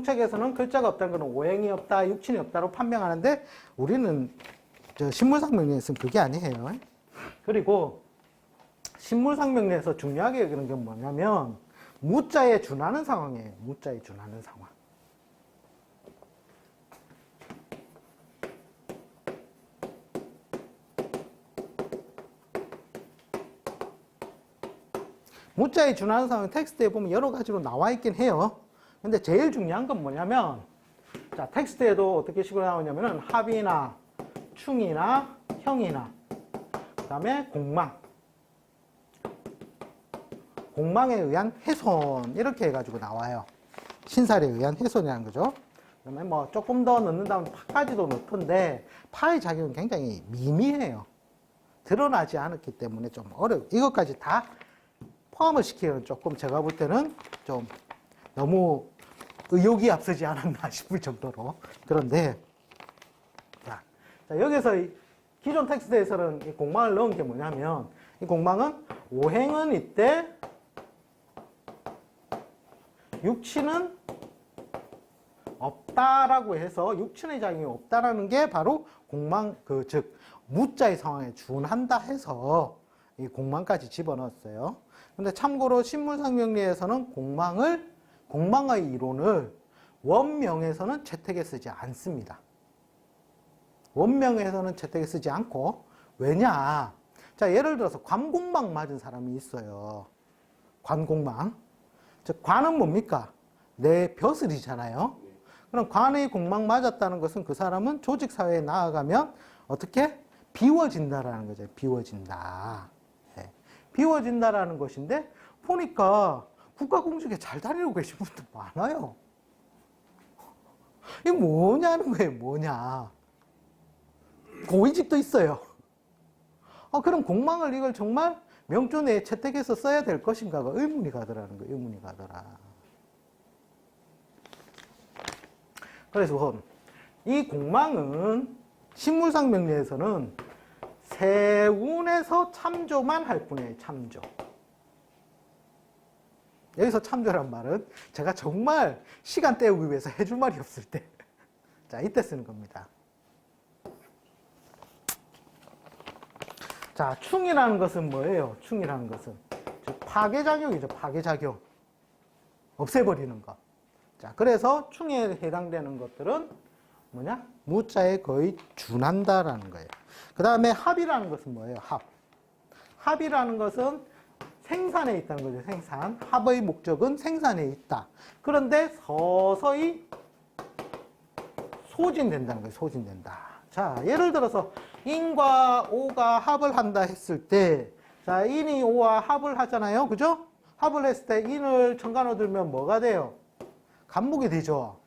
책에서는 글자가 없다는 것은 오행이 없다, 육친이 없다로 판명하는데 우리는 신물상명리에서는 그게 아니에요. 그리고 신물상명리에서 중요하게 여기는 게 뭐냐면 무자에 준하는 상황이에요. 무자에 준하는 상황. 무자에 준하는 상황 텍스트에 보면 여러 가지로 나와 있긴 해요. 근데 제일 중요한 건 뭐냐면, 자, 텍스트에도 어떻게 식으로 나오냐면은 합이나 충이나 형이나 그 다음에 공망, 공망에 의한 훼손 이렇게 해가지고 나와요. 신살에 의한 훼손이라는 거죠. 그 다음에 뭐 조금 더 넣는다면 파까지도 넣던데 파의 작용은 굉장히 미미해요. 드러나지 않았기 때문에 좀 어려워요. 이것까지 다 포함을 시키는 조금 제가 볼 때는 좀 너무 의욕이 앞서지 않았나 싶을 정도로. 그런데 자 여기서 기존 텍스트에서는 이 공망을 넣은 게 뭐냐면, 이 공망은 오행은 이때 육친은 없다라고 해서 육친의 작용이 없다라는 게 바로 공망, 즉 무자의 상황에 준한다 해서 이 공망까지 집어넣었어요. 근데 참고로 신물상명리에서는 공망의 이론을 원명에서는 채택에 쓰지 않습니다. 원명에서는 채택에 쓰지 않고, 왜냐? 자, 예를 들어서 관공망 맞은 사람이 있어요. 관공망. 즉, 관은 뭡니까? 내 벼슬이잖아요. 그럼 관의 공망 맞았다는 것은 그 사람은 조직사회에 나아가면 어떻게? 비워진다라는 거죠. 비워진다. 네. 비워진다라는 것인데, 보니까 국가공직에 잘 다니고 계신 분들 많아요. 이게 뭐냐는 거예요, 뭐냐. 고위직도 있어요. 그럼 공망을 이걸 정말 명조 내에 채택해서 써야 될 것인가가 의문이 가더라는 거예요, 의문이 가더라. 그래서 이 공망은 신물상 명리에서는 세운에서 참조만 할 뿐이에요, 참조. 여기서 참조란 말은 제가 정말 시간 때우기 위해서 해줄 말이 없을 때, 자, 이때 쓰는 겁니다. 자, 충이라는 것은 뭐예요? 충이라는 것은 즉 파괴작용이죠. 파괴작용. 없애버리는 것. 자, 그래서 충에 해당되는 것들은 뭐냐? 무자에 거의 준한다라는 거예요. 그 다음에 합이라는 것은 뭐예요? 합. 합이라는 것은 생산에 있다는 거죠. 생산. 합의 목적은 생산에 있다. 그런데 서서히 소진된다는 거예요. 소진된다. 자, 예를 들어서 인과 오가 합을 한다 했을 때, 자, 인이 오와 합을 하잖아요. 그죠? 합을 했을 때 인을 첨가로 들면 뭐가 돼요? 간목이 되죠.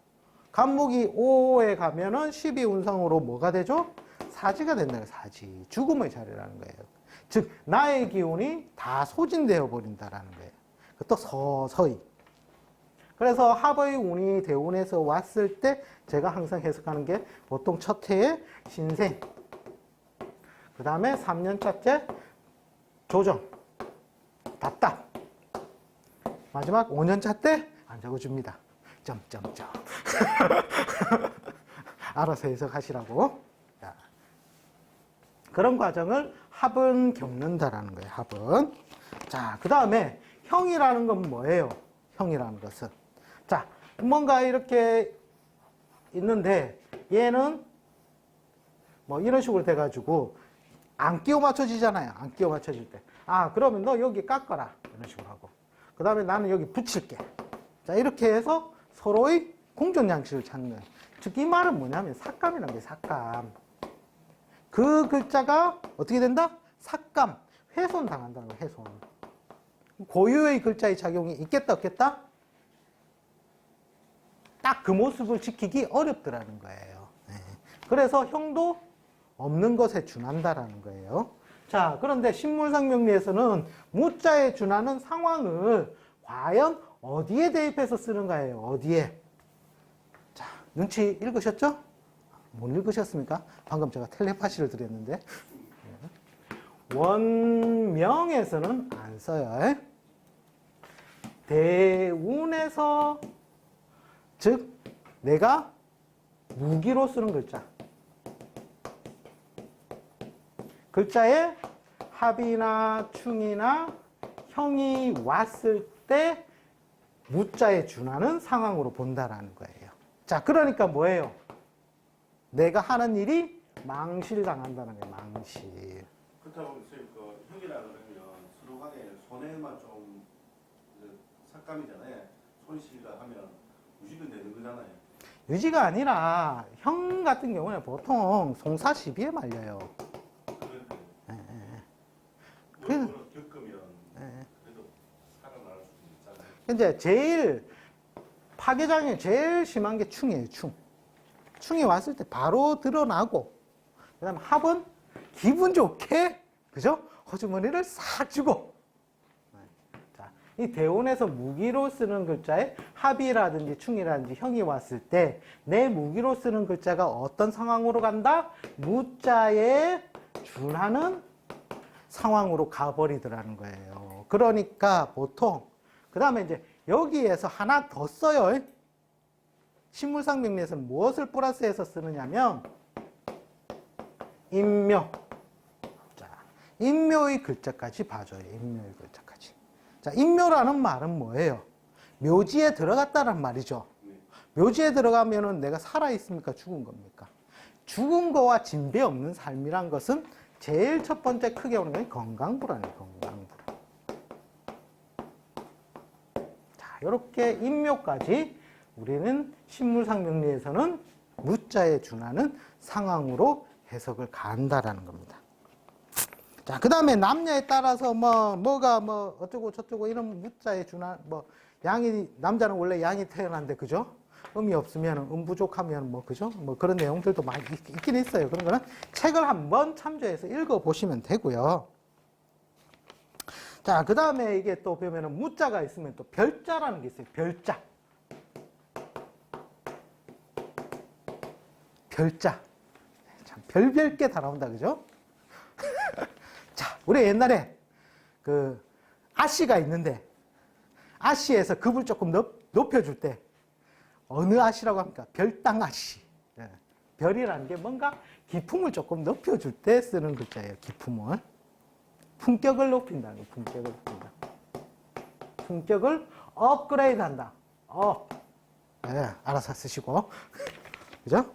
간목이 오에 가면은 12운상으로 뭐가 되죠? 사지가 된다는 거예요. 사지. 죽음의 자리라는 거예요. 즉 나의 기운이 다 소진되어 버린다라는 거예요. 그것도 서서히. 그래서 합의 운이 대운에서 왔을 때 제가 항상 해석하는 게 보통 첫 해에 신생, 그 다음에 3년차째 조정, 답답, 마지막 5년차 때 안 적어줍니다. 점점점. 알아서 해석하시라고. 자, 그런 과정을 합은 겪는다라는 거예요. 합은. 자, 그 다음에 형이라는 건 뭐예요? 형이라는 것은. 자, 뭔가 이렇게 있는데 얘는 뭐 이런 식으로 돼가지고 안 끼워 맞춰지잖아요. 안 끼워 맞춰질 때. 그러면 너 여기 깎아라. 이런 식으로 하고. 그 다음에 나는 여기 붙일게. 자, 이렇게 해서 서로의 공존 양식을 찾는. 즉, 이 말은 뭐냐면 삭감이라는 게 삭감. 그 글자가 어떻게 된다? 삭감. 훼손 당한다는 거예요. 훼손. 고유의 글자의 작용이 있겠다, 없겠다? 딱 그 모습을 지키기 어렵더라는 거예요. 네. 그래서 형도 없는 것에 준한다라는 거예요. 자, 그런데 신물상 명리에서는 무자에 준하는 상황을 과연 어디에 대입해서 쓰는가예요? 어디에? 자, 눈치 읽으셨죠? 못 읽으셨습니까? 방금 제가 텔레파시를 드렸는데. 원명에서는 안 써요. 대운에서, 즉 내가 무기로 쓰는 글자. 글자에 합이나 충이나 형이 왔을 때 무자에 준하는 상황으로 본다라는 거예요. 자, 그러니까 뭐예요? 내가 하는 일이 망실당한다는 거예요. 망실. 그렇다고 선생님 그 형이라 그러면 서로 간에 손해만 좀 삭감이잖아요. 손실을 하면 유지는 되는 거잖아요. 유지가 아니라 형 같은 경우는 보통 송사시비에 말려요. 그런데 뭐 겪으면 그래도 살아날 수 있잖아요. 근데 제일 파괴장애 제일 심한 게 충이에요. 충. 충이 왔을 때 바로 드러나고, 그다음 합은 기분 좋게, 그죠? 호주머니를 싹 주고. 자, 이 대운에서 무기로 쓰는 글자에 합이라든지 충이라든지 형이 왔을 때 내 무기로 쓰는 글자가 어떤 상황으로 간다? 무자에 준하는 상황으로 가버리더라는 거예요. 그러니까 보통 그 다음에 이제 여기에서 하나 더 써요. 신물상 명리에서는 무엇을 플러스해서 쓰느냐면 인묘. 자, 인묘의 글자까지 봐줘요. 인묘의 글자까지. 자, 인묘라는 말은 뭐예요? 묘지에 들어갔다는 말이죠. 묘지에 들어가면은 내가 살아있습니까? 죽은 겁니까? 죽은 거와 진배 없는 삶이란 것은 제일 첫 번째 크게 오는 게 건강불안이에요. 건강불안. 자, 이렇게 인묘까지 우리는 신물상 명리에서는 무자에 준하는 상황으로 해석을 간다라는 겁니다. 자, 그 다음에 남녀에 따라서 뭐가 어쩌고 저쩌고 이런 무자에 준한, 남자는 원래 양이 태어난데, 그죠? 음이 없으면, 부족하면 그죠? 그런 내용들도 많이 있긴 있어요. 그런 거는 책을 한번 참조해서 읽어보시면 되고요. 자, 그 다음에 이게 또 보면은 무자가 있으면 또 별자라는 게 있어요. 별자. 별자. 참, 별별 게 다 나온다, 그죠? 자, 우리 옛날에 그 아씨가 있는데, 아씨에서 급을 조금 높여줄 때, 어느 아씨라고 합니까? 별당 아씨. 예. 별이라는 게 뭔가 기품을 조금 높여줄 때 쓰는 글자예요. 기품을. 품격을 높인다는 거예요. 품격을 높인다. 품격을 업그레이드 한다. 예, 알아서 쓰시고. 그죠?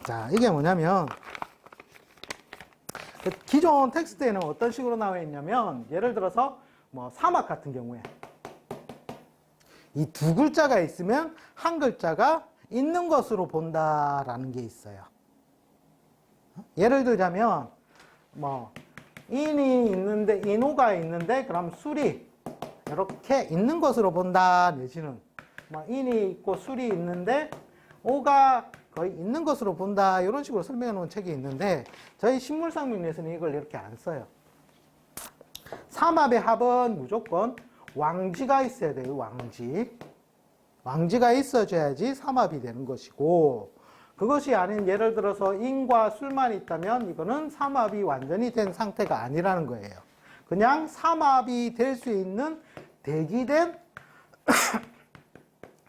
자, 이게 뭐냐면, 기존 텍스트에는 어떤 식으로 나와 있냐면, 예를 들어서, 사막 같은 경우에, 이 두 글자가 있으면 한 글자가 있는 것으로 본다라는 게 있어요. 예를 들자면, 인이 있는데, 인호가 있는데, 그럼 술이 이렇게 있는 것으로 본다, 내지는, 인이 있고 술이 있는데, 오가 거의 있는 것으로 본다, 이런 식으로 설명해 놓은 책이 있는데, 저희 신물상 명리에서는 이걸 이렇게 안 써요. 삼합의 합은 무조건 왕지가 있어야 돼요. 왕지. 왕지가 있어줘야지 삼합이 되는 것이고, 그것이 아닌 예를 들어서 인과 술만 있다면 이거는 삼합이 완전히 된 상태가 아니라는 거예요. 그냥 삼합이 될 수 있는 대기된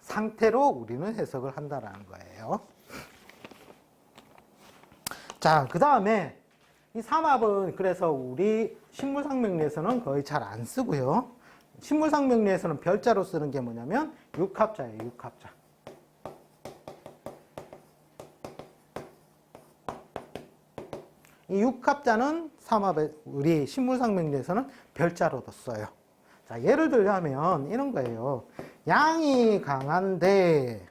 상태로 우리는 해석을 한다라는 거예요. 자, 그 다음에 이 삼합은 그래서 우리 신물상명리에서는 거의 잘 안 쓰고요. 신물상명리에서는 별자로 쓰는 게 뭐냐면 육합자예요. 육합자. 이 육합자는 삼합에 우리 신물상명리에서는 별자로도 써요. 자, 예를 들자면 이런 거예요. 양이 강한데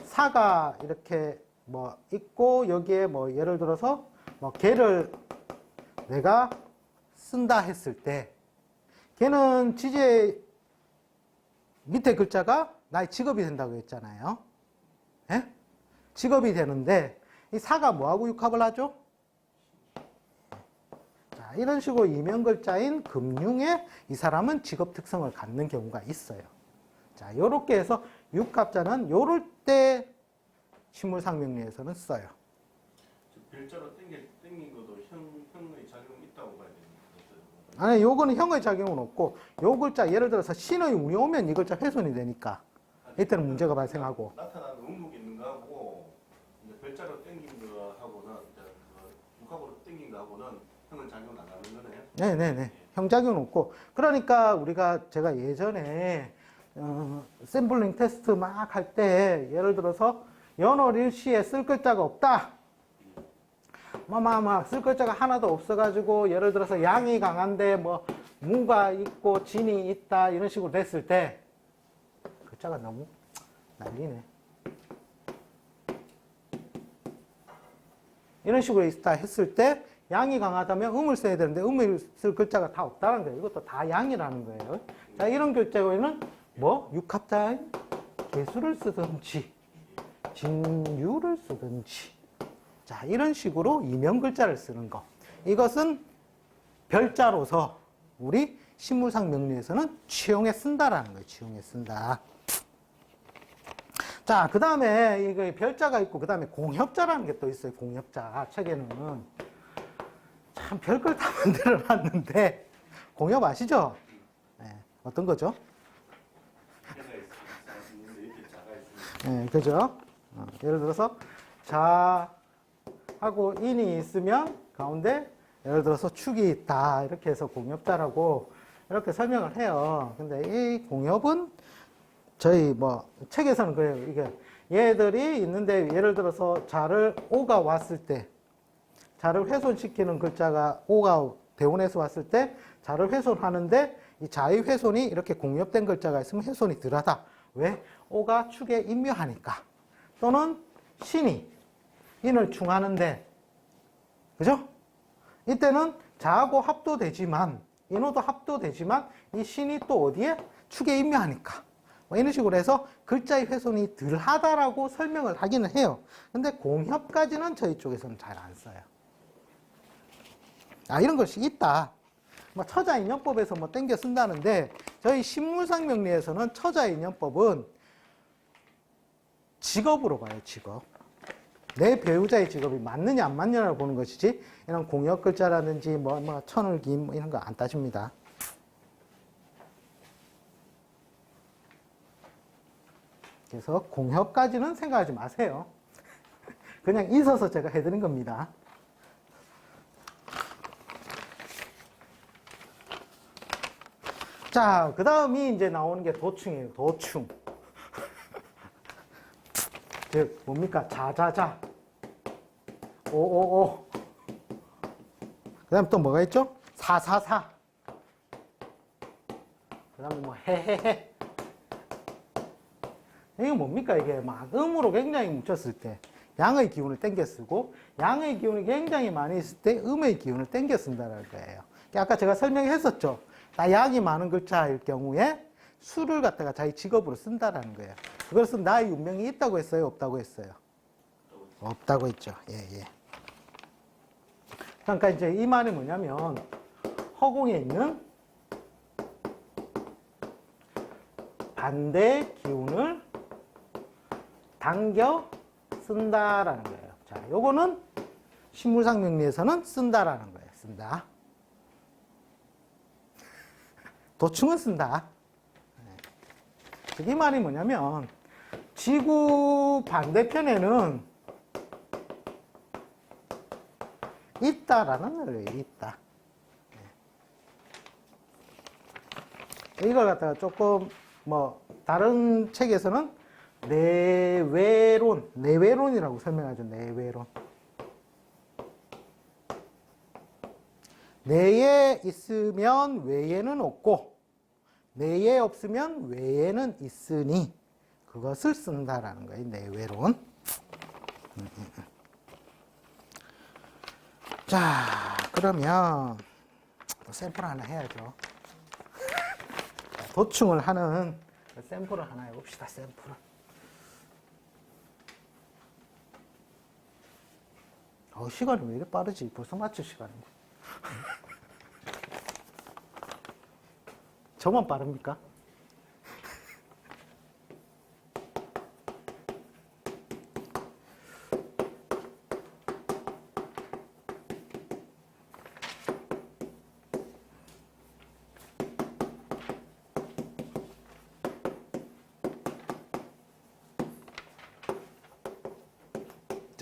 사가 이렇게 있고 여기에 예를 들어서 개를 내가 쓴다 했을 때 걔는 지제 밑에 글자가 나의 직업이 된다고 했잖아요. 예? 직업이 되는데 이 사가 뭐하고 육합을 하죠? 자, 이런 식으로 이면글자인 금융에 이 사람은 직업 특성을 갖는 경우가 있어요. 자, 요렇게 해서 육합자는 요럴 때 신물상명리에서는 써요. 별자로 땡긴 것도 형의 작용이 있다고 봐야 됩니다. 아니, 요거는 형의 작용은 없고, 요 글자, 예를 들어서 신의 운이 오면 이 글자 훼손이 되니까. 이때는 문제가 발생하고. 나타나는 음목이 있는 거하고 이제 별자로 땡긴 거하고는 육합으로 땡긴 거하고는 형은 작용 안 하는 거네요. 네네네. 형작용 없고. 그러니까 제가 예전에 샘플링 테스트 막 할 때 예를 들어서 연월 일시에 쓸 글자가 없다. 막 쓸 글자가 하나도 없어가지고 예를 들어서 양이 강한데 뭐 무가 있고 진이 있다 이런 식으로 됐을 때 글자가 너무 난리네. 이런 식으로 있다 했을 때 양이 강하다면 음을 써야 되는데 음을 쓸 글자가 다 없다는 거예요. 이것도 다 양이라는 거예요. 자, 이런 글자에는 뭐 육합자인 개수를 쓰든지 진유를 쓰든지 자, 이런 식으로 이면 글자를 쓰는 거. 이것은 별자로서 우리 신물상 명리에서는 취용에 쓴다라는 거예요. 취용에 쓴다. 자, 그 다음에 이거 별자가 있고 그 다음에 공협자라는 게 또 있어요. 공협자 책에는 참 별걸 다 만들어 놨는데 공협 아시죠? 네, 어떤 거죠? 네, 그죠? 예를 들어서 자하고 인이 있으면 가운데 예를 들어서 축이 있다 이렇게 해서 공협자라고 이렇게 설명을 해요. 근데 이 공협은 저희 뭐 책에서는 그래요. 이게 얘들이 있는데 예를 들어서 자를 오가 왔을 때 자를 훼손시키는 글자가 오가 대운에서 왔을 때 자를 훼손하는데 이 자의 훼손이 이렇게 공협된 글자가 있으면 훼손이 덜하다. 왜? 오가 축에 임묘하니까. 또는 신이 인을 충하는데 그죠? 이때는 자하고 합도되지만 인호도 합도되지만 이 신이 또 어디에? 축에 임묘하니까. 뭐 이런 식으로 해서 글자의 훼손이 덜하다라고 설명을 하기는 해요. 근데 공협까지는 저희 쪽에서는 잘 안 써요. 이런 것이 있다. 뭐 처자인연법에서 뭐 땡겨 쓴다는데 저희 신물상 명리에서는 처자인연법은 직업으로 봐요. 직업. 내 배우자의 직업이 맞느냐 안 맞느냐를 보는 것이지 이런 공협 글자라든지 뭐 천을김 뭐 이런 거 안 따집니다. 그래서 공협까지는 생각하지 마세요. 그냥 있어서 제가 해드린 겁니다. 자, 그 다음이 이제 나오는 게 도충이에요. 도충. 즉, 뭡니까? 자자자. 오오오. 그 다음 또 뭐가 있죠? 사사사. 그 다음에 뭐 헤헤헤. 이게 뭡니까? 이게 막 음으로 굉장히 뭉쳤을 때 양의 기운을 땡겨 쓰고 양의 기운이 굉장히 많이 있을 때 음의 기운을 땡겨 쓴다는 거예요. 아까 제가 설명했었죠. 나 양이 많은 글자일 경우에 수를 갖다가 자기 직업으로 쓴다라는 거예요. 그것은 나의 운명이 있다고 했어요? 없다고 했어요? 없다고 했죠. 예, 예. 그러니까 이제 이 말이 뭐냐면 허공에 있는 반대의 기운을 당겨 쓴다라는 거예요. 자, 요거는 신물상 명리에서는 쓴다라는 거예요. 쓴다. 도충은 쓴다. 이 말이 뭐냐면 지구 반대편에는 있다라는 거예요. 있다. 이걸 갖다가 조금 뭐 다른 책에서는 내외론이라고 설명하죠. 내외론. 내에 있으면 외에는 없고 내에 없으면 외에는 있으니 그것을 쓴다라는 거예요. 내외론. 자, 그러면 샘플 하나 해야죠. 도충을 하는 샘플을 하나 해봅시다. 샘플을. 시간이 왜 이렇게 빠르지? 벌써 마칠 시간인데. 저만 빠릅니까?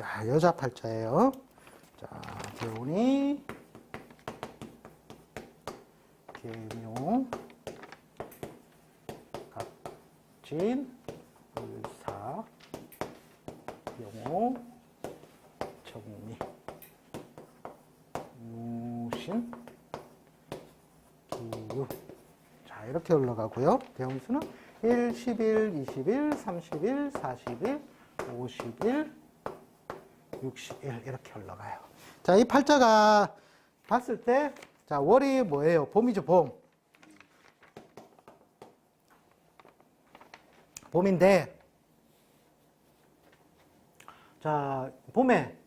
자, 여자 팔자예요. 자, 대운이 계묘 갑진 을사 용호 정미 무신 기유. 자, 이렇게 올라가고요. 대운수는 1, 10일, 20일, 30일, 40일, 50일, 60일 이렇게 올라가요. 자, 이 팔자가 봤을 때 자, 월이 뭐예요? 봄이죠, 봄. 봄인데 자, 봄에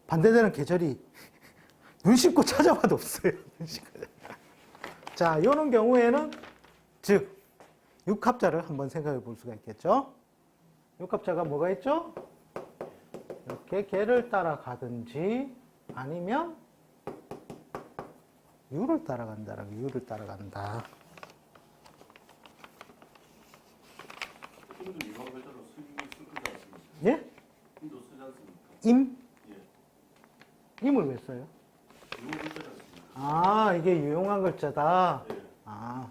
반대되는 계절이 눈 씻고 찾아봐도 없어요. 눈 씻고. 자, 이런 경우에는 즉 육합자를 한번 생각해 볼 수가 있겠죠. 육합자가 뭐가 있죠? 이렇게 개를 따라가든지 아니면 유를 따라간다라고 유를 따라간다. 힘도 이런 글자로 쓰지 않습니까? 예? 힘도 쓰지 않습니까? 임? 예. 임을 왜 써요? 이런 글자지 않습니까? 아, 이게 유용한 글자다. 예. 아,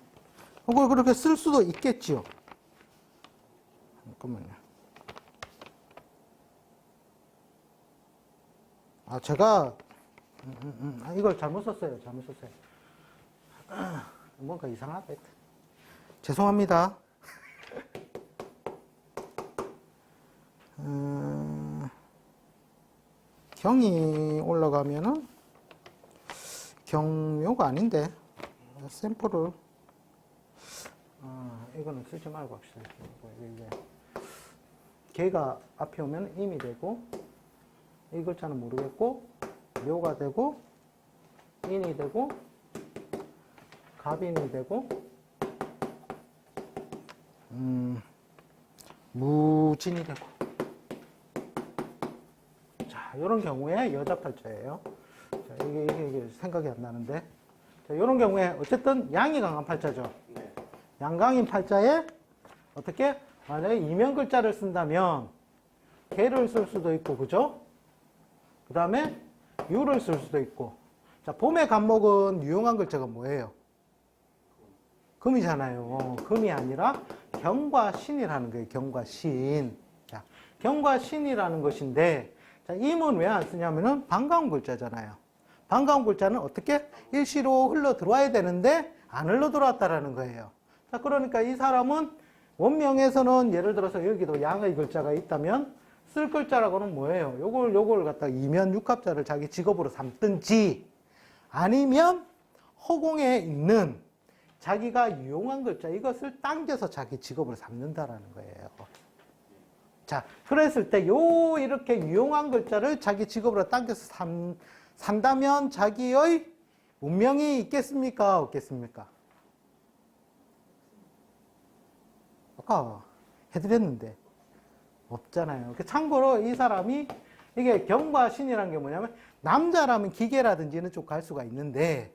그걸 그렇게 쓸 수도 있겠지요. 잠깐만요. 아, 제가 이걸 잘못 썼어요. 잘못 썼어요. 뭔가 이상하다. 죄송합니다. 경이 올라가면은 경묘가 아닌데 샘플을 이거는 쓰지 말고 합시다. 이게 개가 앞에 오면 임이 되고 이 글자는 모르겠고 묘가 되고 인이 되고 갑인이 되고 무진이 되고. 자, 이런 경우에 여자 팔자예요. 자, 이게 생각이 안 나는데. 자, 이런 경우에 어쨌든 양이 강한 팔자죠. 네. 양강인 팔자에 어떻게 만약에 이면 글자를 쓴다면 개를 쓸 수도 있고, 그죠? 그 다음에 유를 쓸 수도 있고. 자, 봄의 간목은 유용한 글자가 뭐예요? 금이잖아요. 금이 아니라 경과 신이라는 거예요. 경과 신. 자, 경과 신이라는 것인데, 자, 임은 왜 안 쓰냐면은 반가운 글자잖아요. 반가운 글자는 어떻게 일시로 흘러 들어와야 되는데 안 흘러 들어왔다라는 거예요. 자, 그러니까 이 사람은 원명에서는 예를 들어서 여기도 양의 글자가 있다면 쓸 글자라고는 뭐예요? 요걸 갖다가 이면 육합자를 자기 직업으로 삼든지 아니면 허공에 있는 자기가 유용한 글자 이것을 당겨서 자기 직업으로 삼는다라는 거예요. 자, 그랬을 때 이렇게 유용한 글자를 자기 직업으로 당겨서 산다면 자기의 운명이 있겠습니까? 없겠습니까? 아까 해드렸는데 없잖아요. 참고로 이 사람이 이게 경과 신이라는 게 뭐냐면 남자라면 기계라든지 이쪽 갈 수가 있는데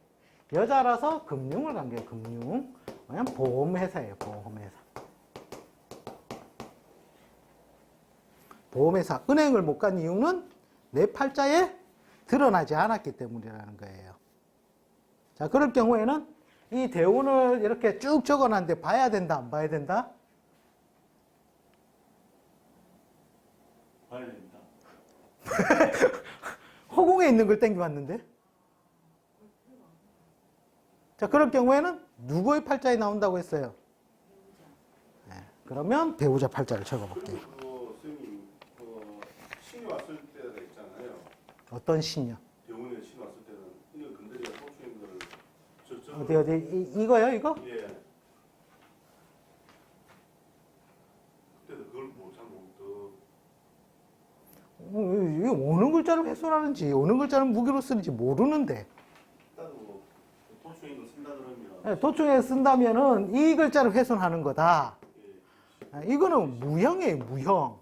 여자라서 금융을 간 거예요. 금융. 그냥 보험회사예요. 보험회사. 보험회사. 은행을 못 간 이유는 내 팔자에 드러나지 않았기 때문이라는 거예요. 자, 그럴 경우에는 이 대운을 이렇게 쭉 적어놨는데 봐야 된다, 안 봐야 된다? 봐야 됩니다. 허공에 있는 걸 땡겨봤는데? 자, 그럴 경우에는 누구의 팔자에 나온다고 했어요? 네, 그러면 배우자 팔자를 적어볼게요. 그리고 선생님, 신이 왔을 때가 있잖아요. 어떤 신이요? 대운에 신이 왔을 때는 이거 근데리가 소추인 거를 어디, 이거요, 이거? 예. 그때도 그걸 잘못 이게 어느 글자를 훼손하는지, 어느 글자를 무기로 쓰는지 모르는데. 일단 뭐 소추인을 쓴다 그러면 네, 도중에 쓴다면은 이 글자를 훼손하는 거다. 예. 이거는 무형이에요, 무형.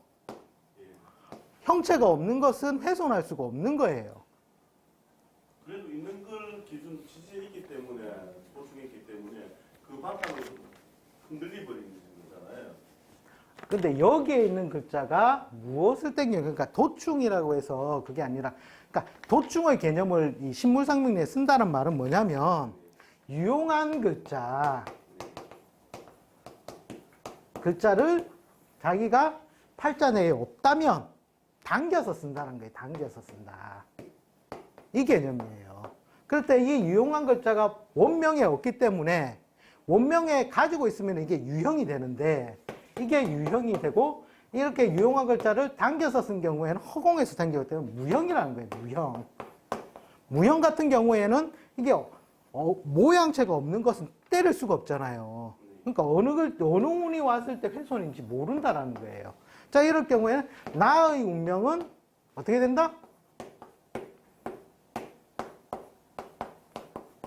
예. 형체가 없는 것은 훼손할 수가 없는 거예요. 그래도 있는 걸 기준 지지에 있기 때문에 소중에 있기 때문에 그 바탕으로 흔들리 버리는 거잖아요. 근데 여기에 있는 글자가 무엇을 땡겨? 그러니까 도충이라고 해서 그게 아니라, 그러니까 도충의 개념을 이 신물상명리에 쓴다는 말은 뭐냐면, 유용한 글자를 자기가 팔자 내에 없다면 당겨서 쓴다는 거예요. 당겨서 쓴다. 이 개념이에요. 그럴 때 이 유용한 글자가 원명에 없기 때문에 원명에 가지고 있으면 이게 유형이 되는데 이게 유형이 되고 이렇게 유용한 글자를 당겨서 쓴 경우에는 허공에서 당기기 때문에 무형이라는 거예요. 무형. 무형 같은 경우에는 이게 모양체가 없는 것은 때릴 수가 없잖아요. 그러니까 어느 운이 왔을 때 훼손인지 모른다라는 거예요. 자, 이럴 경우에는 나의 운명은 어떻게 된다?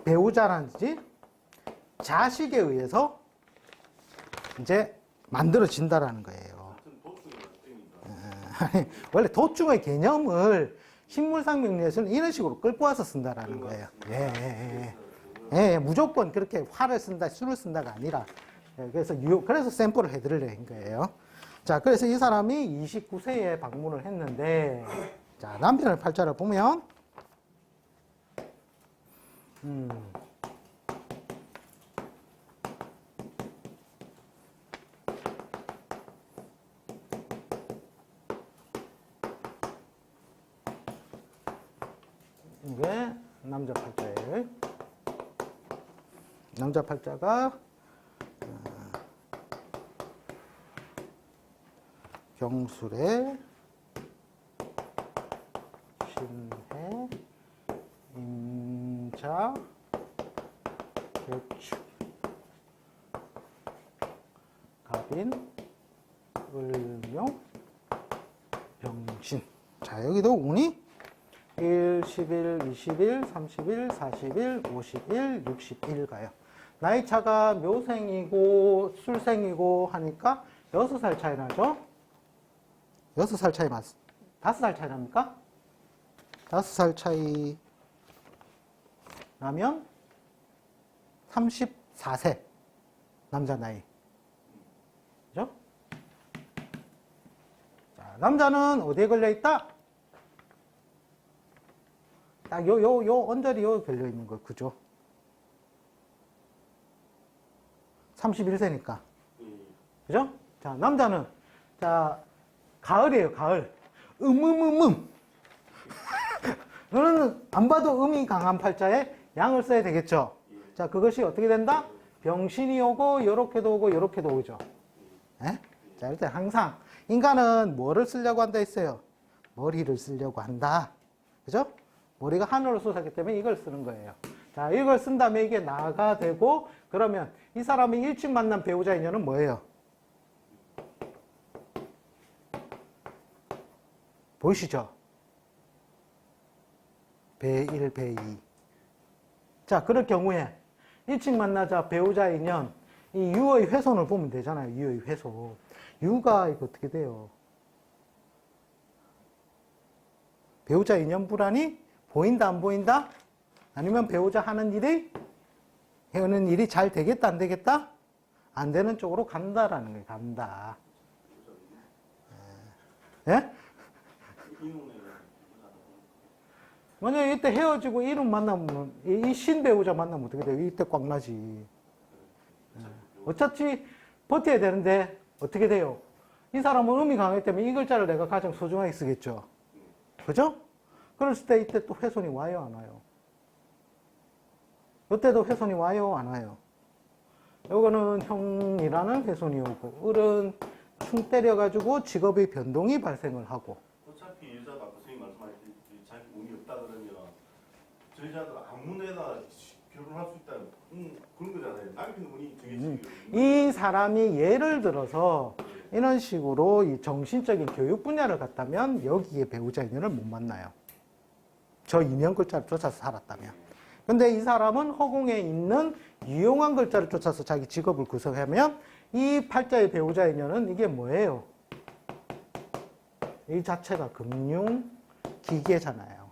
배우자라든지 자식에 의해서 이제 만들어진다라는 거예요. 원래 도충의 개념을 신물상명리에서는 이런 식으로 끌고 와서 쓴다라는 거예요. 무조건 그렇게 화를 쓴다, 수를 쓴다가 아니라. 그래서 샘플을 해드리려는 거예요. 자, 그래서 이 사람이 29세에 방문을 했는데, 자, 남편의 팔자를 보면, 이게 남자 팔자예요. 남자 팔자가 경술에 신해 임자 개축 갑인 을묘 병신. 자, 여기도 운이 1, 11, 20일, 30일, 40일, 50일, 60일 가요. 나이 차가 묘생이고 술생이고 하니까 6살 차이 나죠? 6살 차이 5살 차이 납니까? 5살 차이 나면 34세 남자 나이. 그죠? 자, 남자는 어디에 걸려 있다? 딱 요 언저리 요 걸려 있는 거, 그죠? 31세니까. 그죠? 자, 남자는, 자, 가을이에요, 가을. 너는 안 봐도 음이 강한 팔자에 양을 써야 되겠죠? 자, 그것이 어떻게 된다? 병신이 오고, 요렇게도 오고, 요렇게도 오죠. 예? 자, 일단 항상, 인간은 뭐를 쓰려고 한다 했어요? 머리를 쓰려고 한다. 그죠? 머리가 하늘을 솟았기 때문에 이걸 쓰는 거예요. 자, 이걸 쓴 다음에 이게 나가 되고, 그러면 이 사람이 일찍 만난 배우자 인연은 뭐예요? 보이시죠? 배1, 배2. 자, 그럴 경우에 일찍 만나자 배우자 인연, 이 유의 훼손을 보면 되잖아요. 유의 훼손. 유가 이거 어떻게 돼요? 배우자 인연 불안이 보인다, 안 보인다? 아니면 배우자 하는 일이 잘 되겠다, 안 되겠다? 안 되는 쪽으로 간다라는 거예요. 간다. 예? 만약에 이때 헤어지고 이름 만나면, 이 신배우자 만나면 어떻게 돼요? 이때 꽉 나지. 어차피 버텨야 되는데, 어떻게 돼요? 이 사람은 음이 강하기 때문에 이 글자를 내가 가장 소중하게 쓰겠죠. 그죠? 그랬을 때 이때 또 훼손이 와요, 안 와요? 이때도 훼손이 와요, 안 와요? 요거는 형이라는 훼손이 오고, 을은 충 때려가지고 직업의 변동이 발생을 하고. 어차피 여자가 아까 선생님 말씀하셨듯이 자기 운이 없다 그러면 저 여자가 아무데나 결혼할 수 있다 그런 거잖아요. 남편 운이 되게 이 사람이 예를 들어서 이런 식으로 이 정신적인 교육 분야를 갔다면 여기에 배우자 인연을 못 만나요. 저 인연 글자를 쫓아서 살았다면. 근데 이 사람은 허공에 있는 유용한 글자를 쫓아서 자기 직업을 구성하면 이 팔자의 배우자 인연은 이게 뭐예요? 이 자체가 금융, 기계잖아요.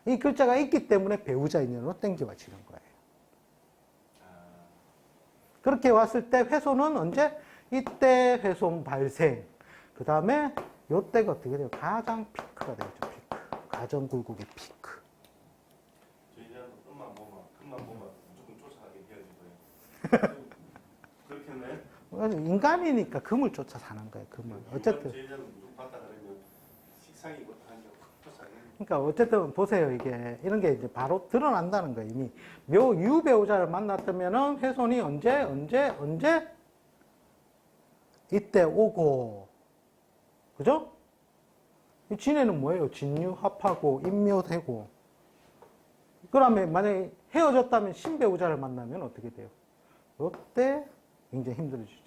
이 글자가 있기 때문에 배우자 인연으로 땡겨와지는 거예요. 그렇게 왔을 때 훼손은 언제? 이때 훼손 발생. 그 다음에 요때가 어떻게 돼요? 가장 피크가 되죠. 피크. 가정 굴곡의 피크. 저희들도 끝만 보면 무조건 쫓아가게 헤어질 거예요. 그렇겠네. 인간이니까 금을 쫓아 사는 거예요. 금을. 어쨌든. 저희들은 무조건 봤다 그러면 식상이고 한게 쫓아가게. 그러니까 어쨌든 보세요. 이게 이런 게 이제 바로 드러난다는 거예요. 이미 묘유 배우자를 만났다면은 훼손이 언제 이때 오고, 그죠? 이 진해는 뭐예요? 진유합하고 인묘되고. 그러면 만약에 헤어졌다면 신배우자를 만나면 어떻게 돼요? 이때 굉장히 힘들어지죠.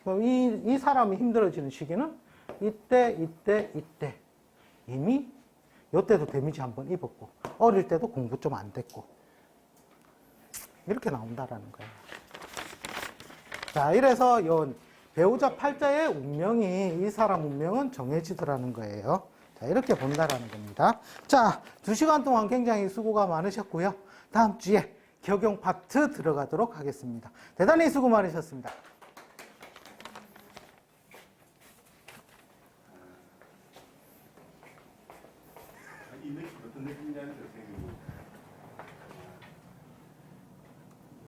그럼 이 사람이 힘들어지는 시기는 이때. 이미 이때도 데미지 한번 입었고, 어릴 때도 공부 좀 안 됐고. 이렇게 나온다라는 거예요. 자, 이래서 요 배우자 팔자의 운명이, 이 사람 운명은 정해지더라는 거예요. 자, 이렇게 본다라는 겁니다. 자, 2시간 동안 굉장히 수고가 많으셨고요. 다음 주에 적용 파트 들어가도록 하겠습니다. 대단히 수고 많으셨습니다. 이 느낌 어떤 느낌이냐는 선생님.